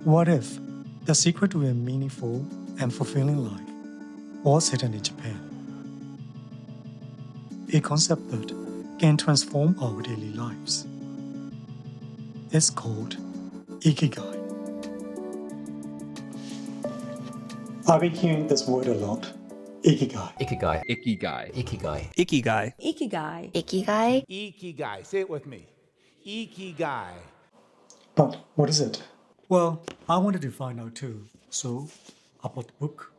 What if the secret to a meaningful and fulfilling life was hidden in Japan? A concept that can transform our daily lives. It's called Ikigai. I've been hearing this word a lot. Ikigai. Ikigai. Ikigai. Ikigai. Ikigai. Ikigai. Ikigai. Ikigai. Say it with me. Ikigai. But what is it? Well, I wanted to find out too, so I bought the book.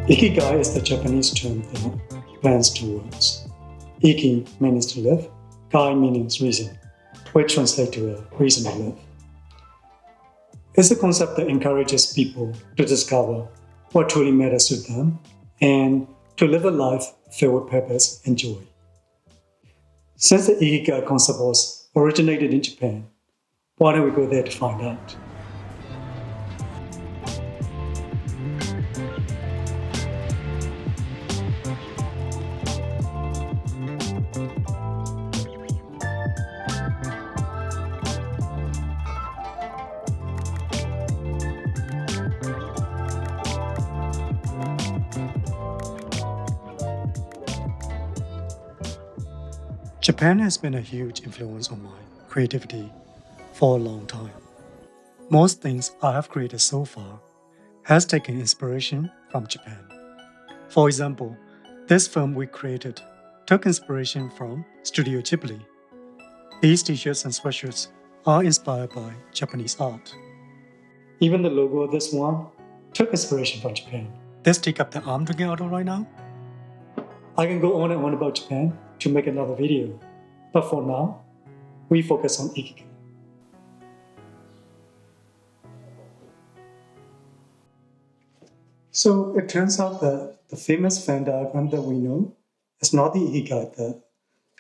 Ikigai is the Japanese term that blends two words. Iki means to live, gai means reason, which translates to a reason to live. It's a concept that encourages people to discover what truly matters to them and to live a life filled with purpose and joy. Since the Ikigai concept was originated in Japan, why don't we go there to find out? Japan has been a huge influence on my creativity for a long time. Most things I have created so far has taken inspiration from Japan. For example, this film we created took inspiration from Studio Ghibli. These t-shirts and sweatshirts are inspired by Japanese art. Even the logo of this one took inspiration from Japan. This teacup that I'm drinking out of right now? I can go on and on about Japan to make another video, but for now, we focus on Ikigai. So it turns out that the famous Venn diagram that we know is not the Ikigai that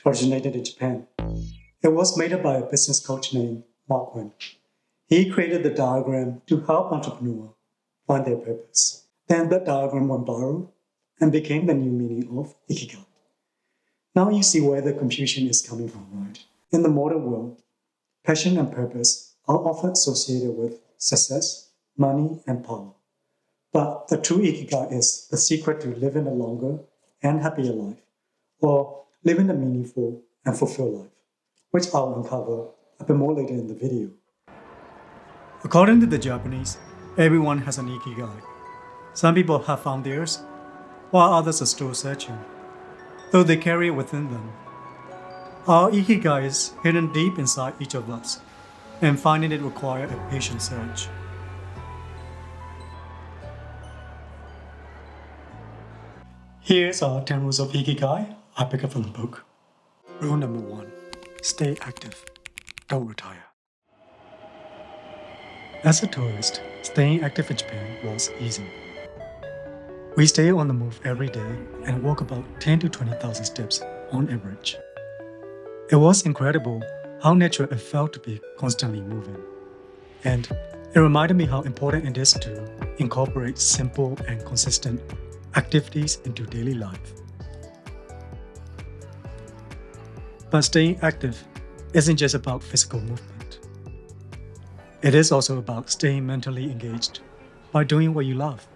originated in Japan. It was made up by a business coach named Mark Vann. He created the diagram to help entrepreneurs find their purpose. Then that diagram went viral and became the new meaning of Ikigai. Now you see where the confusion is coming from, right? In the modern world, passion and purpose are often associated with success, money, and power. But the true Ikigai is the secret to living a longer and happier life, or living a meaningful and fulfilled life, which I'll uncover a bit more later in the video. According to the Japanese, everyone has an Ikigai. Some people have found theirs, while others are still searching, though they carry it within them. Our Ikigai is hidden deep inside each of us, and finding it requires a patient search. Here's our 10 rules of Ikigai I picked up from the book. Rule number 1. Stay active. Don't retire. As a tourist, staying active in Japan was easy. We stay on the move every day and walk about 10 to 20,000 steps on average. It was incredible how natural it felt to be constantly moving. And it reminded me how important it is to incorporate simple and consistent activities into daily life. But staying active isn't just about physical movement. It is also about staying mentally engaged by doing what you love.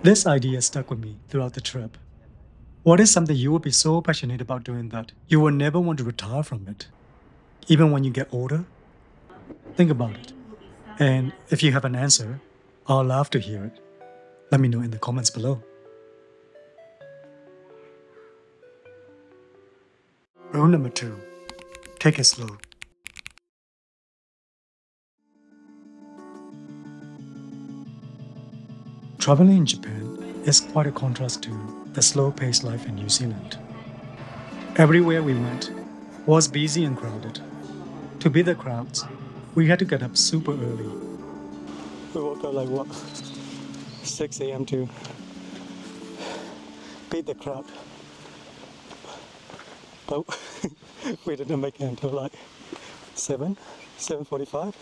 This idea stuck with me throughout the trip. What is something you would be so passionate about doing that you will never want to retire from it? Even when you get older? Think about it. And if you have an answer, I'll love to hear it. Let me know in the comments below. Rule number 2. Take it slow. Traveling in Japan is quite a contrast to the slow-paced life in New Zealand. Everywhere we went was busy and crowded. To beat the crowds, we had to get up super early. We woke up like 6 a.m. to beat the crowd. but we didn't make it until like 7:45.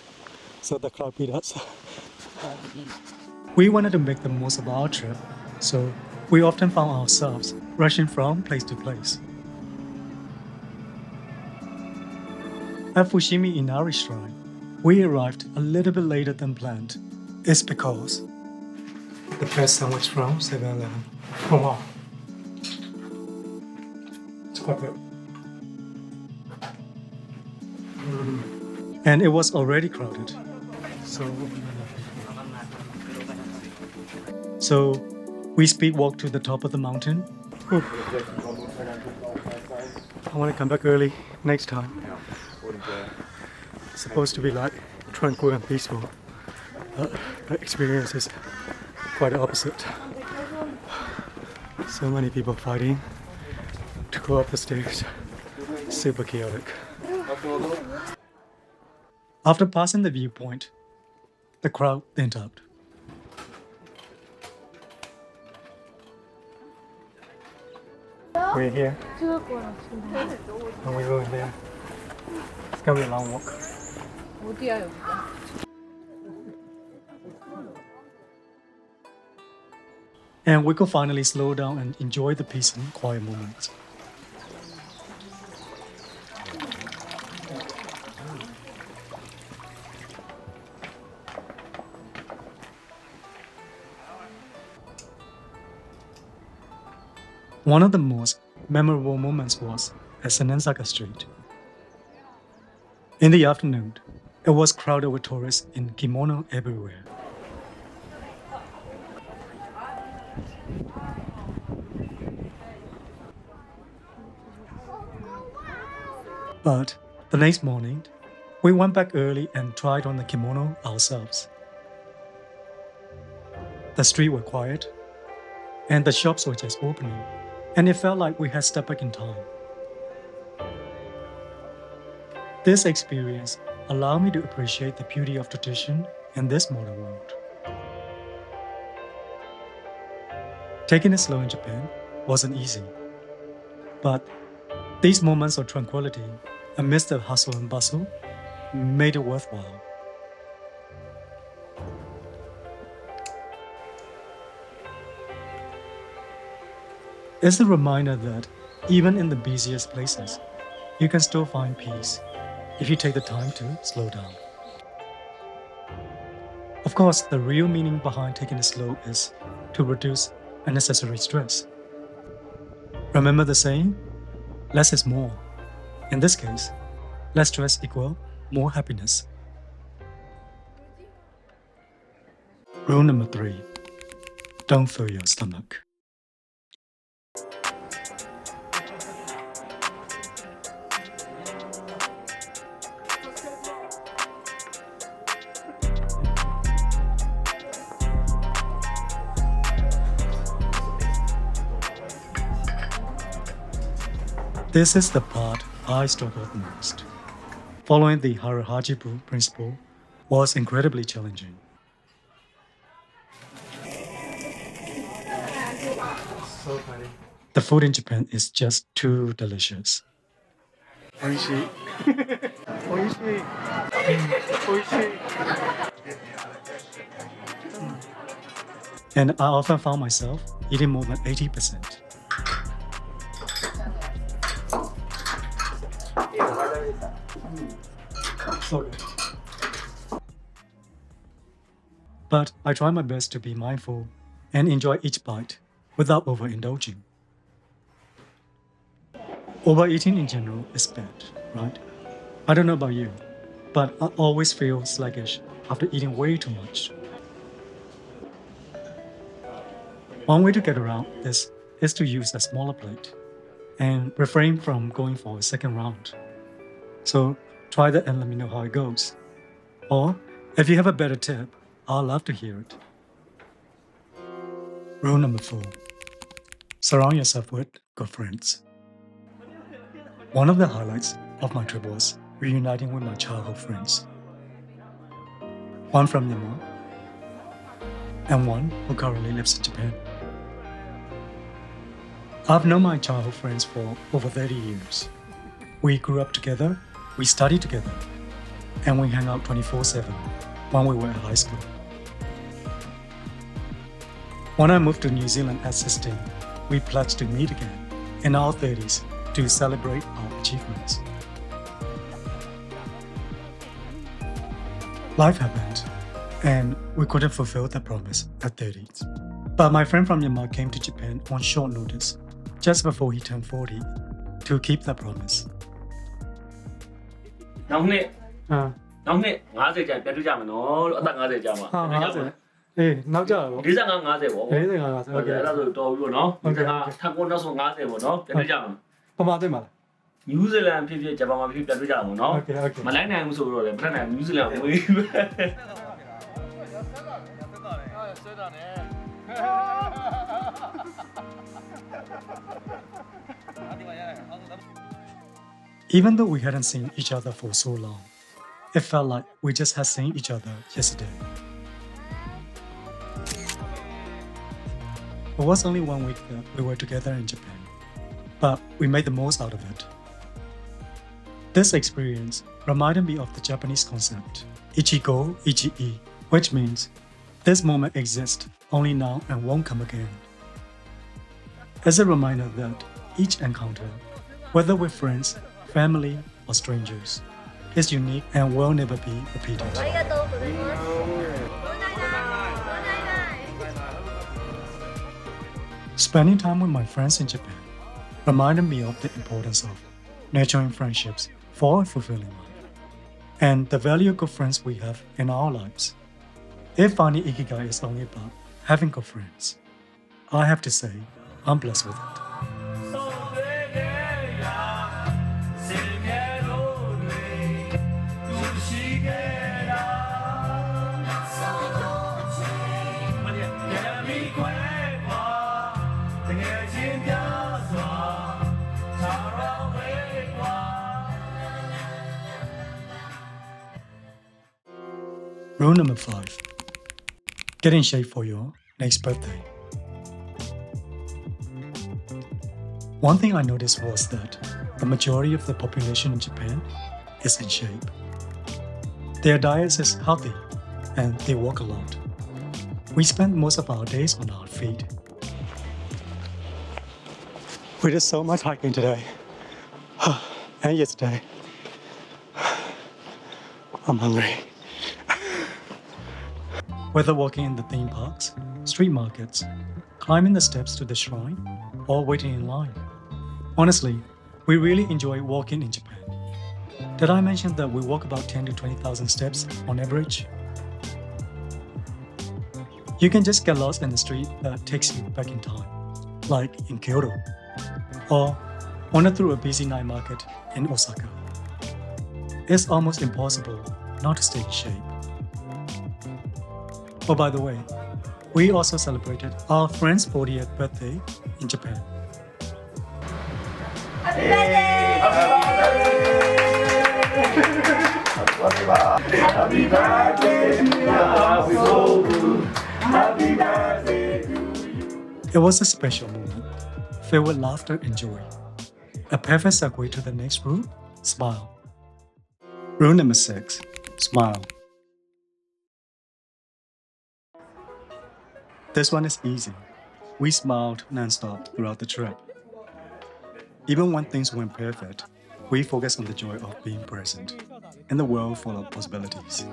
So the crowd beat us. We wanted to make the most of our trip, so we often found ourselves rushing from place to place. At Fushimi Inari Shrine, we arrived a little bit later than planned. It's because the best sandwich from 7-Eleven. Oh wow. It's quite good. And it was already crowded. So we speed walked to the top of the mountain. Whew. I want to come back early next time. It's supposed to be like tranquil and peaceful. The experience is quite the opposite. So many people fighting to go up the stairs. Super chaotic. After passing the viewpoint, the crowd thinned out. We're here, and we're going there. It's gonna be a long walk. 어디야 여기가? And we could finally slow down and enjoy the peace and quiet moments. One of the most memorable moments was at Senensaka Street. In the afternoon, it was crowded with tourists in kimono everywhere. But the next morning, we went back early and tried on the kimono ourselves. The streets were quiet, and the shops were just opening, and it felt like we had stepped back in time. This experience allowed me to appreciate the beauty of tradition in this modern world. Taking it slow in Japan wasn't easy, but these moments of tranquility amidst the hustle and bustle made it worthwhile. It's a reminder that even in the busiest places, you can still find peace if you take the time to slow down. Of course, the real meaning behind taking it slow is to reduce unnecessary stress. Remember the saying? Less is more. In this case, less stress equals more happiness. Rule number 3. Don't fill your stomach. This is the part I struggled most. Following the Hara principle was incredibly challenging. So funny. The food in Japan is just too delicious. Oishii. Oishii. Oishii. And I often found myself eating more than 80%. So good. But I try my best to be mindful and enjoy each bite without overindulging. Overeating in general is bad, right? I don't know about you, but I always feel sluggish after eating way too much. One way to get around this is to use a smaller plate and refrain from going for a second round. So try that and let me know how it goes. Or if you have a better tip, I'd love to hear it. Rule number 4. Surround yourself with good friends. One of the highlights of my trip was reuniting with my childhood friends. One from Myanmar and one who currently lives in Japan. I've known my childhood friends for over 30 years, We grew up together, we studied together, and we hang out 24/7 when we were at high school. When I moved to New Zealand at 16, we pledged to meet again in our 30s to celebrate our achievements. Life happened, and we couldn't fulfill that promise at 30s. But my friend from Myanmar came to Japan on short notice, just before he turned 40, to keep that promise. နောက်နှစ်50ကျပြန်တွေ့ကြမယ်နော်လို့အသက်50ကျမှာ နောက်ကြတော့ 45 50ပေါ့ 45 ဟုတ်ကဲ့အဲ့ဒါဆိုတော်ပြီပေါ့နော်50ထပ်ကိုနောက်ဆုံး50ပေါ့နော်ပြန်တွေ့ကြမှာ ပမာသိမှာ နယူးဇီလန်ဖြစ်ဂျပန်မှာဖြစ်ပြန်တွေ့ကြမှာနော်မလိုက်နိုင်ဘူးဆိုတော့လည်းမထက်နိုင်နယူးဇီလန်ဝေးပဲ Even though we hadn't seen each other for so long, it felt like we just had seen each other yesterday. It was only 1 week that we were together in Japan, but we made the most out of it. This experience reminded me of the Japanese concept, Ichigo Ichi-e, which means this moment exists only now and won't come again. As a reminder that each encounter, whether with friends, family, or strangers, is unique and will never be repeated. Spending time with my friends in Japan reminded me of the importance of nurturing friendships for a fulfilling life, and the value of good friends we have in our lives. If finding Ikigai is only about having good friends, I have to say I'm blessed with it. Rule number 5. Get in shape for your next birthday. One thing I noticed was that the majority of the population in Japan is in shape. Their diet is healthy and they walk a lot. We spend most of our days on our feet. We did so much hiking today and yesterday. I'm hungry. Whether walking in the theme parks, street markets, climbing the steps to the shrine, or waiting in line. Honestly, we really enjoy walking in Japan. Did I mention that we walk about 10 to 20,000 steps on average? You can just get lost in the street that takes you back in time, like in Kyoto, or wander through a busy night market in Osaka. It's almost impossible not to stay in shape. Oh, by the way, we also celebrated our friend's 40th birthday in Japan. Happy birthday! Happy birthday to you. Happy birthday to you. It was a special moment, filled with laughter and joy. A perfect segue to the next rule, smile. Rule number 6, smile. This one is easy. We smiled non-stop throughout the trip. Even when things weren't perfect, we focused on the joy of being present in the world full of possibilities.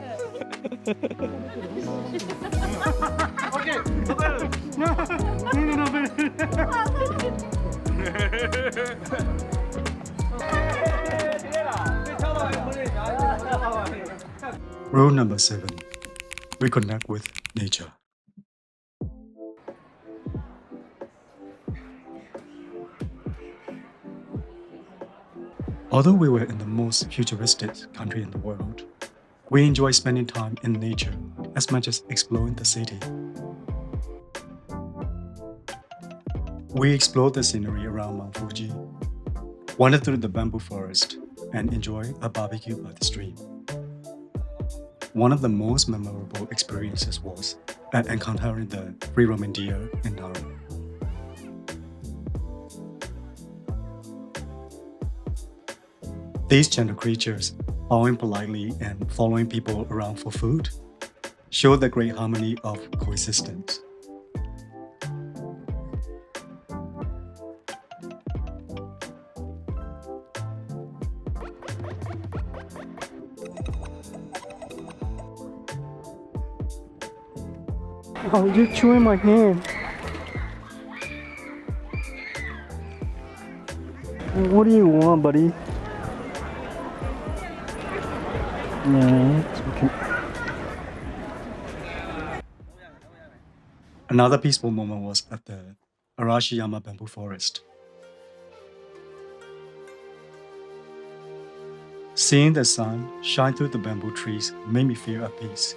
Rule number 7. Reconnect with nature. Although we were in the most futuristic country in the world, we enjoy spending time in nature as much as exploring the city. We explored the scenery around Mount Fuji, wandered through the bamboo forest, and enjoyed a barbecue by the stream. One of the most memorable experiences was at encountering the free-roaming deer in Hara. These gentle creatures, bowing politely and following people around for food, show the great harmony of coexistence. Oh, you're chewing my hand. What do you want, buddy? Yeah, it's okay. Another peaceful moment was at the Arashiyama bamboo forest. Seeing the sun shine through the bamboo trees made me feel at peace.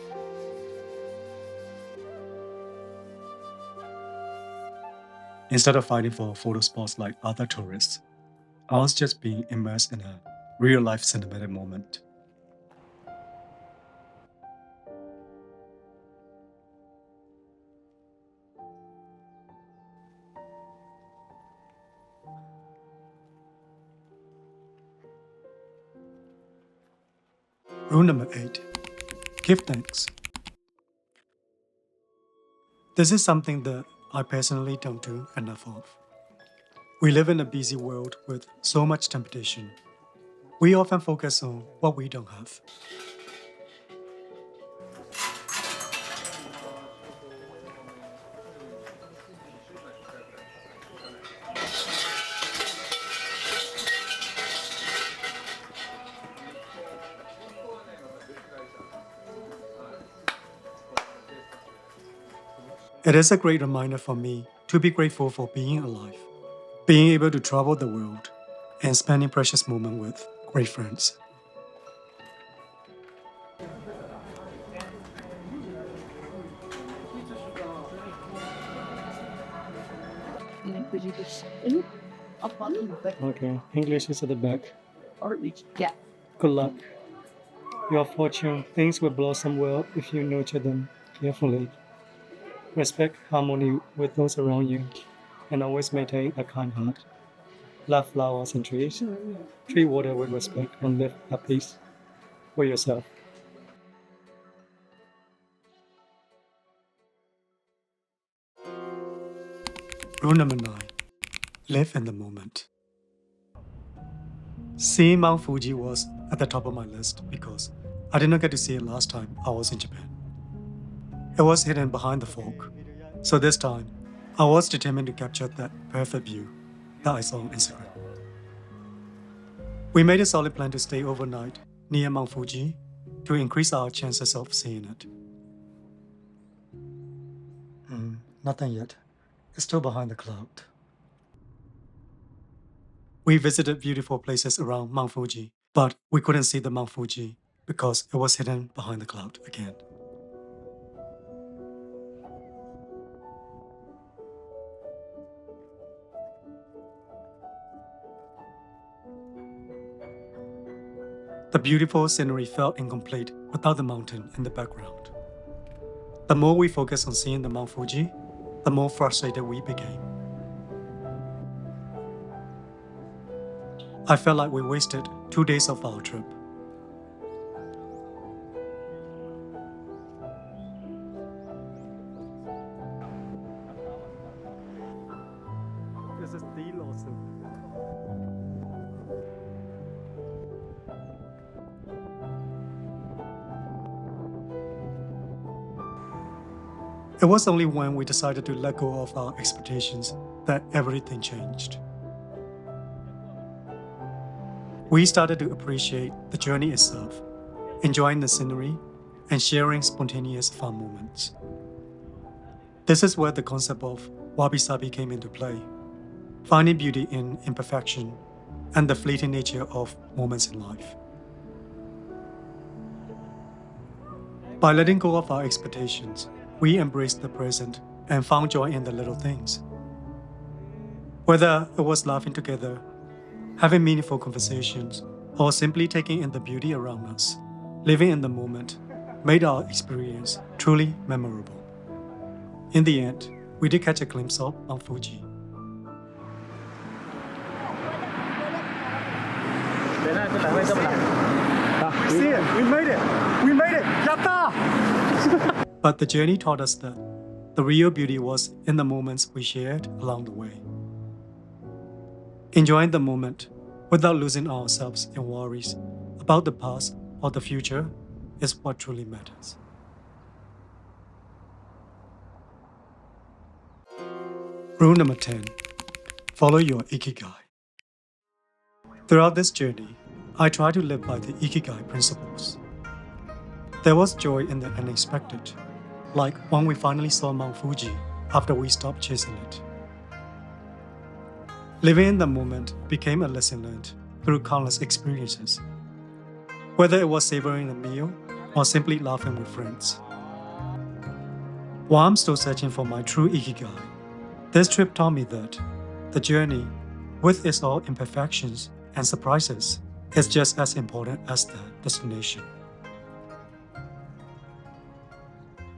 Instead of fighting for photo spots like other tourists, I was just being immersed in a real-life cinematic moment. Rule number 8. Give thanks. This is something that I personally don't do enough of. We live in a busy world with so much temptation. We often focus on what we don't have. It is a great reminder for me to be grateful for being alive, being able to travel the world, and spending precious moments with great friends. Okay, English is at the back. Yeah. Good luck. Your fortune, things will blossom well if you nurture them carefully. Respect harmony with those around you, and always maintain a kind heart. Love flowers and trees. Treat water with respect and live at peace for yourself. Rule number 9. Live in the moment. Seeing Mount Fuji was at the top of my list because I did not get to see it last time I was in Japan. It was hidden behind the fog, so this time I was determined to capture that perfect view that I saw on Instagram. We made a solid plan to stay overnight near Mount Fuji to increase our chances of seeing it. Nothing yet. It's still behind the cloud. We visited beautiful places around Mount Fuji, but we couldn't see the Mount Fuji because it was hidden behind the cloud again. The beautiful scenery felt incomplete without the mountain in the background. The more we focused on seeing the Mount Fuji, the more frustrated we became. I felt like we wasted 2 days of our trip. This is the lawsuit. It was only when we decided to let go of our expectations that everything changed. We started to appreciate the journey itself, enjoying the scenery, and sharing spontaneous fun moments. This is where the concept of wabi-sabi came into play, finding beauty in imperfection and the fleeting nature of moments in life. By letting go of our expectations, we embraced the present and found joy in the little things. Whether it was laughing together, having meaningful conversations, or simply taking in the beauty around us, living in the moment made our experience truly memorable. In the end, we did catch a glimpse of Mount Fuji. We see it. We made it. We made it. Yatta! But the journey taught us that the real beauty was in the moments we shared along the way. Enjoying the moment without losing ourselves in worries about the past or the future is what truly matters. Rule number 10. Follow your Ikigai. Throughout this journey, I try to live by the Ikigai principles. There was joy in the unexpected, like when we finally saw Mount Fuji after we stopped chasing it. Living in the moment became a lesson learned through countless experiences, whether it was savoring a meal or simply laughing with friends. While I'm still searching for my true Ikigai, this trip taught me that the journey, with its all imperfections and surprises, is just as important as the destination.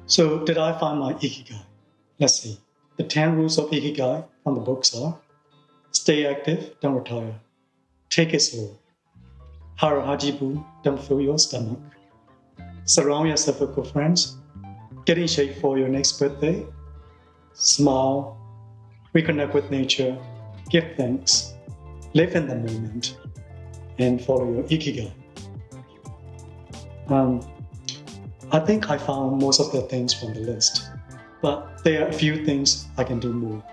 So, did I find my Ikigai? Let's see. The 10 rules of Ikigai from the books are: stay active, don't retire. Take it slow. Hara hachi, don't fill your stomach. Surround yourself with good friends. Get in shape for your next birthday. Smile. Reconnect with nature. Give thanks. Live in the moment. And follow your Ikigai. I think I found most of the things from the list, but there are a few things I can do more.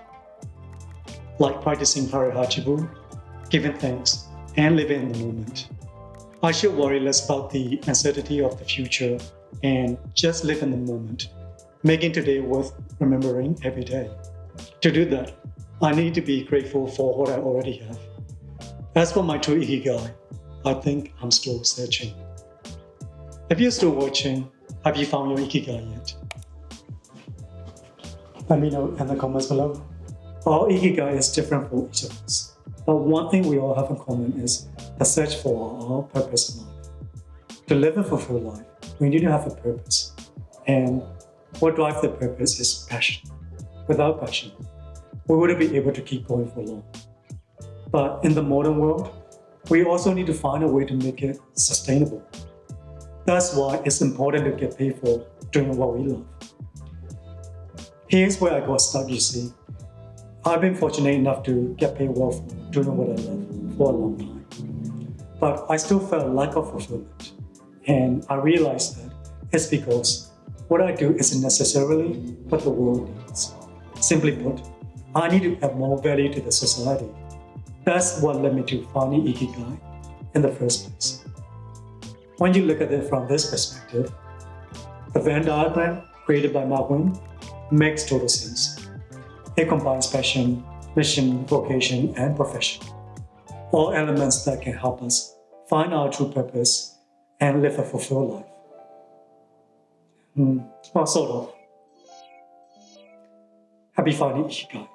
Like practicing Hara hachi, giving thanks, and living in the moment. I should worry less about the uncertainty of the future and just live in the moment, making today worth remembering every day. To do that, I need to be grateful for what I already have. As for my true Ikigai, I think I'm still searching. If you're still watching, have you found your Ikigai yet? Let me know in the comments below. Our Ikigai is different for each of us, but one thing we all have in common is the search for our purpose in life. To live a fulfilled life, we need to have a purpose. And what drives the purpose is passion. Without passion, we wouldn't be able to keep going for long. But in the modern world, we also need to find a way to make it sustainable. That's why it's important to get paid for doing what we love. Here's where I got stuck, you see. I've been fortunate enough to get paid well for doing what I love for a long time. But I still felt a lack of fulfillment. And I realized that it's because what I do isn't necessarily what the world needs. Simply put, I need to add more value to the society. That's what led me to finding Ikigai in the first place. When you look at it from this perspective, the Venn diagram created by Mark makes total sense. It combines passion, mission, vocation, and profession. All elements that can help us find our true purpose and live a fulfilled life. Well, sort of. Happy finding Ikigai.